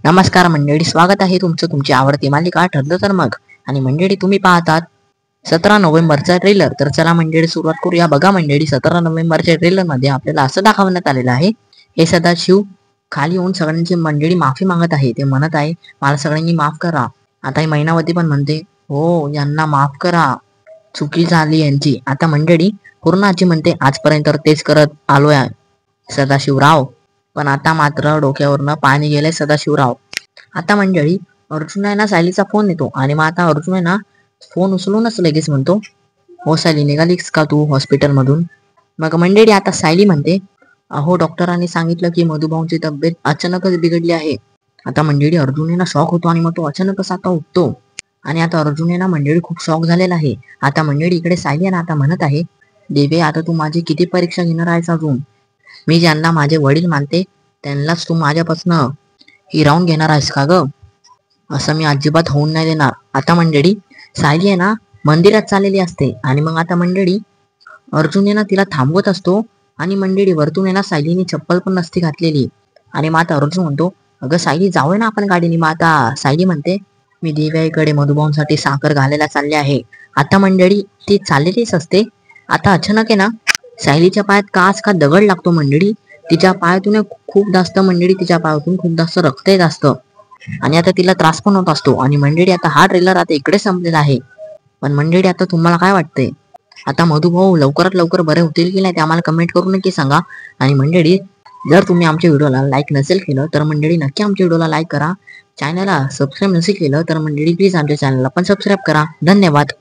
नमस्कार मंडळी, स्वागत आहे तुमचं तुमची आवडती मालिका ठरलं तर मग. आणि मंडळी, तुम्ही पाहतात 17 नोव्हेंबरचा ट्रेलर. तर चला मंडळी, सुरुवात करूया. बघा मंडळी, 17 नोव्हेंबरच्या ट्रेलर मध्ये आपल्याला असं दाखवण्यात आलेलं आहे, हे सदाशिव खाली येऊन सगळ्यांची मंडळी माफी मागत आहे. ते म्हणत आहे, मला सगळ्यांनी माफ करा. आता ही मैनावती पण म्हणते, हो यांना माफ करा, चुकी झाली यांची. आता मंडळी पूर्ण आजी म्हणते, आजपर्यंत तेच करत आलोय सदाशिवराव, पण आता मात्र डोक्यावरनं पाणी गेलंय सदाशिवराव. आता मंडळी अर्जुन आहे ना, सायलीचा फोन येतो आणि मग आता अर्जुन आहे ना, फोन उचलूनच लगेच म्हणतो, हो सायली, निघालीस का तू हॉस्पिटल मधून? मग मंडळी आता सायली म्हणते, अहो डॉक्टरांनी सांगितलं की मधुभाऊंची तब्येत अचानकच बिघडली आहे. आता मंडळी अर्जुन आहे ना शॉक होतो आणि मग तो अचानकच आता उठतो. आणि आता अर्जुन आहे ना मंडळी खूप शॉक झालेला आहे. आता मंडळी इकडे सायली आहे ना आता म्हणत आहे, देवे आता तू माझी किती परीक्षा घेणार आहेस अजून? मी ज्यांना माझे वडील मानते त्यांनाच तू माझ्यापासनं हिरावून घेणार आहेस का ग? असं मी अजिबात होऊन नाही देणार. आता मंडळी सायली आहे ना मंदिरात चाललेली असते आणि मग आता मंडळी अर्जुन आहे ना तिला थांबवत असतो आणि मंडळी वरतून आहे ना सायलीने चप्पल पण नसती घातलेली. आणि मग आता अर्जुन म्हणतो, अगं सायली जाऊया ना आपण गाडीने. मग आता सायली म्हणते, मी दिव्याईकडे मधुभाऊंसाठी साखर घालायला चालले आहे. आता मंडळी ती चाललेलीच असते. आता अचानक आहे ना सायलीच्या पायात काच का दगड लागतो मंडळी. तिच्या पायातून खूप जास्त मंडळी तिच्या पायातून खूप जास्त रक्त येत असतं आणि आता तिला त्रास पण होत असतो. आणि मंडळी आता हा ट्रेलर आता इकडे संपलेला आहे. पण मंडळी आता तुम्हाला काय वाटतंय, आता मधुभाऊ लवकरात लवकर बरे होतील की नाही ते आम्हाला कमेंट करून नक्की सांगा. आणि मंडळी जर तुम्ही आमच्या व्हिडिओला लाईक नसेल केलं तर मंडळी नक्की आमच्या व्हिडिओला लाईक करा. चॅनलला सबस्क्राईब नसेल केलं तर मंडळी प्लीज आमच्या चॅनलला पण सबस्क्राईब करा. धन्यवाद.